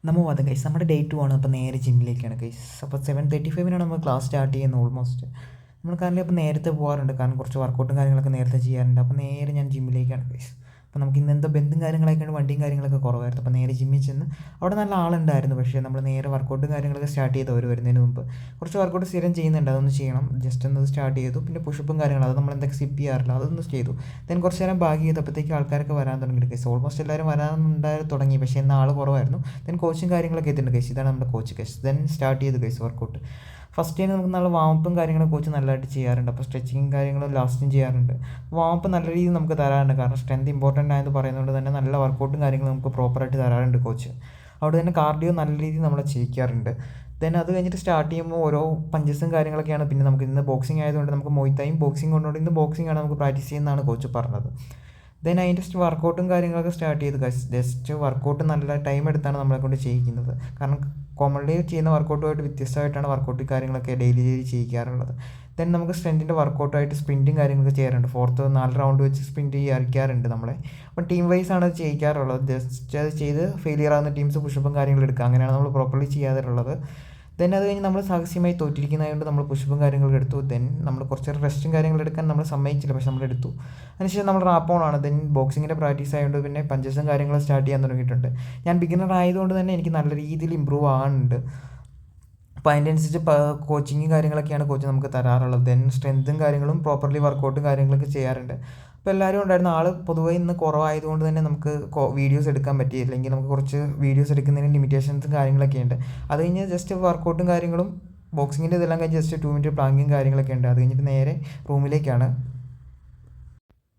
നമ്മൾ വന്നത് ഗൈസ് നമ്മുടെ ഡേ 2 ആണ്. അപ്പോൾ നേരെ ജിമ്മിലേക്കാണ് ഗൈസ്. അപ്പോൾ 7:35 നമ്മൾ ക്ലാസ് സ്റ്റാർട്ട് ചെയ്യുന്നത് ഓൾമോസ്റ്റ്. നമ്മൾ കാരണം ഇപ്പോൾ നേരത്തെ പോകാറുണ്ട്, കാരണം കുറച്ച് വർക്കൗട്ടും കാര്യങ്ങളൊക്കെ നേരത്തെ ചെയ്യാറുണ്ട്. അപ്പോൾ നേരെ ഞാൻ ജിമ്മിലേക്കാണ് ഗൈസ്. അപ്പോൾ നമുക്ക് ഇന്ന് എന്തോ ബന്ധും കാര്യങ്ങളൊക്കെ ഉണ്ട്, വണ്ടിയും കാര്യങ്ങളൊക്കെ കുറവായിരുന്നു. അപ്പോൾ നേരെ ജിമ്മിൽ ചെന്ന് അവിടെ നല്ല ആളുണ്ടായിരുന്നു. പക്ഷേ നമ്മൾ നേരെ വർക്കൗട്ടും കാര്യങ്ങളൊക്കെ സ്റ്റാർട്ട് ചെയ്തു. അവർ വരുന്നതിന് മുമ്പ് കുറച്ച് വർക്കൗട്ട് സ്ഥിരം ചെയ്യുന്നുണ്ട്, അതൊന്ന് ചെയ്യണം. ജസ്റ്റ് ഒന്ന് സ്റ്റാർട്ട് ചെയ്തു. പിന്നെ പുഷപ്പും കാര്യങ്ങളും അത് നമ്മൾ എന്തൊക്കെ സ്കിപ്പ് ചെയ്യാറില്ല, അതൊന്ന് ചെയ്തു. ദെൻ കുറച്ച് നേരം ബാഗ് ചെയ്തപ്പോഴത്തേക്ക് ആൾക്കാരൊക്കെ വരാൻ തുടങ്ങി ഗൈസ്. ഓൾമോസ്റ്റ് എല്ലാവരും വരാനുണ്ടായി തുടങ്ങി, പക്ഷേ ഇന്ന് ആൾ കുറവായിരുന്നു. ദെൻ കോച്ചും കാര്യങ്ങളൊക്കെ എത്തിയിട്ടുണ്ട് ഗൈസ്. ഇതാണ് നമ്മുടെ കോച്ച് ഗൈസ്. ദെൻ സ്റ്റാർട്ട് ചെയ്തു ഗൈസ് വർക്കൗട്ട്. ഫസ്റ്റ് ടൈം നമുക്ക് നല്ല വാമപ്പും കാര്യങ്ങളും കോച്ച് നല്ലതായിട്ട് ചെയ്യാറുണ്ട്. അപ്പോൾ സ്ട്രെച്ചിങ്ങും കാര്യങ്ങളും ലാസ്റ്റും ചെയ്യാറുണ്ട്. വാമപ്പ് നല്ല രീതിയിൽ നമുക്ക് തരാറുണ്ട്, കാരണം സ്ട്രെങ്ത് ഇമ്പോർട്ടൻ്റ് ആയെന്ന് പറയുന്നതുകൊണ്ട് തന്നെ നല്ല വർക്കൗട്ടും കാര്യങ്ങളും നമുക്ക് പ്രോപ്പറായിട്ട് തരാറുണ്ട് കോച്ച്. അവിടെ തന്നെ കാർഡിയോ നല്ല രീതിയിൽ നമ്മളെ ചെയ്യിക്കാറുണ്ട്. ദെൻ അത് കഴിഞ്ഞിട്ട് സ്റ്റാർട്ട് ചെയ്യുമ്പോൾ ഓരോ പഞ്ചസും കാര്യങ്ങളൊക്കെയാണ്. പിന്നെ നമുക്ക് ഇന്ന് ബോക്സിംഗ് ആയതുകൊണ്ട് നമുക്ക് മൊയ്ത്തായും ബോക്സിംഗ് കൊണ്ടുകൊണ്ട് ഇന്ന് ബോക്സിംഗ് ആണ് നമുക്ക് പ്രാക്ടീസ് ചെയ്യുന്നതാണ് കോച്ച് പറഞ്ഞത്. ദെൻ അതിൻ്റെ വർക്കൗട്ടും കാര്യങ്ങളൊക്കെ സ്റ്റാർട്ട് ചെയ്ത് ജസ്റ്റ് വർക്കൗട്ട് നല്ല ടൈം എടുത്താണ് നമ്മളെ കൊണ്ട് ചെയ്യിക്കുന്നത്. കാരണം കോമൺലി ചെയ്യുന്ന വർക്കൗട്ടുമായിട്ട് വ്യത്യസ്തമായിട്ടാണ് വർക്കൗട്ട് കാര്യങ്ങളൊക്കെ ഡെയിലി ചെയ്യിക്കാറുള്ളത്. ദെൻ നമുക്ക് സ്ട്രെൻത്തിൻ്റെ വർക്കൗട്ടായിട്ട് സ്പ്രിൻറ്റും കാര്യങ്ങളൊക്കെ ചെയ്യാറുണ്ട്. 4 റൗണ്ട് വെച്ച് സ്പ്രിൻറ്റ് ചെയ്യാറുണ്ട് നമ്മളെ. അപ്പം ടീം വൈസ് ആണ് അത് ചെയ്യിക്കാറുള്ളത്. ജസ്റ്റ് അത് ചെയ്ത് ഫെയിലിയർ ആകുന്ന ടീംസ് പുഷപ്പും കാര്യങ്ങളും എടുക്കുക, അങ്ങനെയാണ് നമ്മൾ പ്രോപ്പർലി ചെയ്യാറുള്ളത്. ദെൻ അത് കഴിഞ്ഞ് നമ്മൾ സാഹസ്യമായി തോറ്റിരിക്കുന്നതുകൊണ്ട് നമ്മൾ പുഷപ്പും കാര്യങ്ങളൊക്കെ എടുത്തു. ദെൻ നമ്മൾ കുറച്ച് റെസ്റ്റും കാര്യങ്ങളും എടുക്കാൻ നമ്മൾ സമ്മതിച്ചില്ല, പക്ഷെ നമ്മൾ എടുത്തു. അതിനുശേഷം നമ്മൾ റാപ്പോണാണ്. ദെൻ ബോക്സിങ്ങിൻ്റെ പ്രാക്ടീസ് ആയതുകൊണ്ട് പിന്നെ പഞ്ചസും കാര്യങ്ങളും സ്റ്റാർട്ട് ചെയ്യാൻ തുടങ്ങിയിട്ടുണ്ട്. ഞാൻ ബിഗിനർ ആയതുകൊണ്ട് തന്നെ എനിക്ക് നല്ല രീതിയിൽ ഇമ്പ്രൂവ് ആകുന്നുണ്ട്. അപ്പോൾ അതിൻ്റെ അനുസരിച്ച് കോച്ചിങ്ങും കാര്യങ്ങളൊക്കെയാണ് കോച്ച് നമുക്ക് തരാറുള്ളത്. ദെൻ സ്ട്രെങ്ത്തും കാര്യങ്ങളും പ്രോപ്പർലി വർക്കൗട്ടും കാര്യങ്ങളൊക്കെ ചെയ്യാറുണ്ട്. അപ്പോൾ എല്ലാവരും ഉണ്ടായിരുന്ന ആൾ പൊതുവേ ഇന്ന് കുറവായതുകൊണ്ട് തന്നെ നമുക്ക് വീഡിയോസ് എടുക്കാൻ പറ്റിയില്ല. അല്ലെങ്കിൽ നമുക്ക് കുറച്ച് വീഡിയോസ് എടുക്കുന്നതിന് ലിമിറ്റേഷൻസും കാര്യങ്ങളൊക്കെ ഉണ്ട്. അത് കഴിഞ്ഞ് ജസ്റ്റ് വർക്കൗട്ടും കാര്യങ്ങളും ബോക്സിങ്ങിൻ്റെ ഇതെല്ലാം കഴിഞ്ഞ് ജസ്റ്റ് 2 മിനിറ്റ് പ്ലാങ്കിങ് കാര്യങ്ങളൊക്കെ ഉണ്ട്. അത് കഴിഞ്ഞിട്ട് നേരെ റൂമിലേക്കാണ്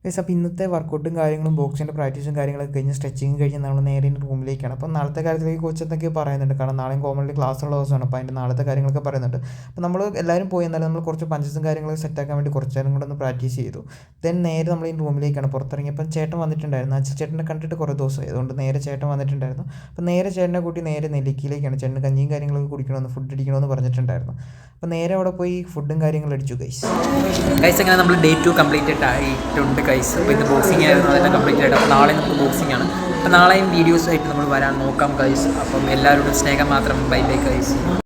ഗൈസ്. അപ്പോൾ ഇന്നത്തെ വർക്കൗട്ടും കാര്യങ്ങളും ബോക്സിൻ്റെ പ്രാക്ടീസും കാര്യങ്ങളൊക്കെ കഴിഞ്ഞ് സ്ട്രെച്ചിങ് കഴിഞ്ഞ് നമ്മൾ നേരെ റൂമിലേക്കാണ്. അപ്പോൾ നാളത്തെ കാര്യത്തിലേക്ക് കോച്ച് എന്തൊക്കെ പറയുന്നുണ്ട്, കാരണം നാളെയും കോമൺലി ക്ലാസ് ഉള്ള ദിവസമാണ്. അപ്പോൾ അതിൻ്റെ നാളത്തെ കാര്യങ്ങളൊക്കെ പറയുന്നുണ്ട്. അപ്പോൾ നമ്മൾ എല്ലാവരും പോയി, എന്നാലും നമ്മൾ കുറച്ച് പഞ്ചസും കാര്യങ്ങളൊക്കെ സെറ്റാക്കാൻ വേണ്ടി കുറച്ച് നേരം കൂടെ ഒന്ന് പ്രാക്ടീസ് ചെയ്തു. ദെൻ നേരെ നമ്മൾ ഈ റൂമിലേക്കാണ്. പുറത്തിറങ്ങിയപ്പോൾ ചേട്ടൻ വന്നിട്ടുണ്ടായിരുന്നു. ആ ചേട്ടനെ കണ്ടിട്ട് കുറേ ദിവസമായി, അതുകൊണ്ട് നേരെ ചേട്ടൻ വന്നിട്ടുണ്ടായിരുന്നു. അപ്പോൾ നേരെ ചേട്ടനെ കൂട്ടി നേരെ നെല്ലിക്കയിലേക്കാണ്. ചേട്ടന് കഞ്ഞിയും കാര്യങ്ങളൊക്കെ കുടിക്കണമെന്ന്, ഫുഡ് അടിക്കണമെന്ന് പറഞ്ഞിട്ടുണ്ടായിരുന്നു. അപ്പോൾ നേരെ അവിടെ പോയി ഫുഡും കാര്യങ്ങളും അടിച്ചു ഗൈസ്. അങ്ങനെ നമ്മൾ ഡേ 2 കംപ്ലീറ്റഡ് ആയിട്ടുണ്ട് ഗൈസ്. അപ്പോൾ ഇന്ന് ബോക്സിംഗ് ആയിരുന്നു, അതെല്ലാം കംപ്ലീറ്റ് ആയിട്ട്. അപ്പോൾ നാളെ നമുക്ക് ബോക്സിംഗ് ആണ്. അപ്പോൾ നാളെയും വീഡിയോസ് ആയിട്ട് നമ്മൾ വരാൻ നോക്കാം ഗൈസ്. അപ്പം എല്ലാവരോടും സ്നേഹം മാത്രം. Bye bye guys.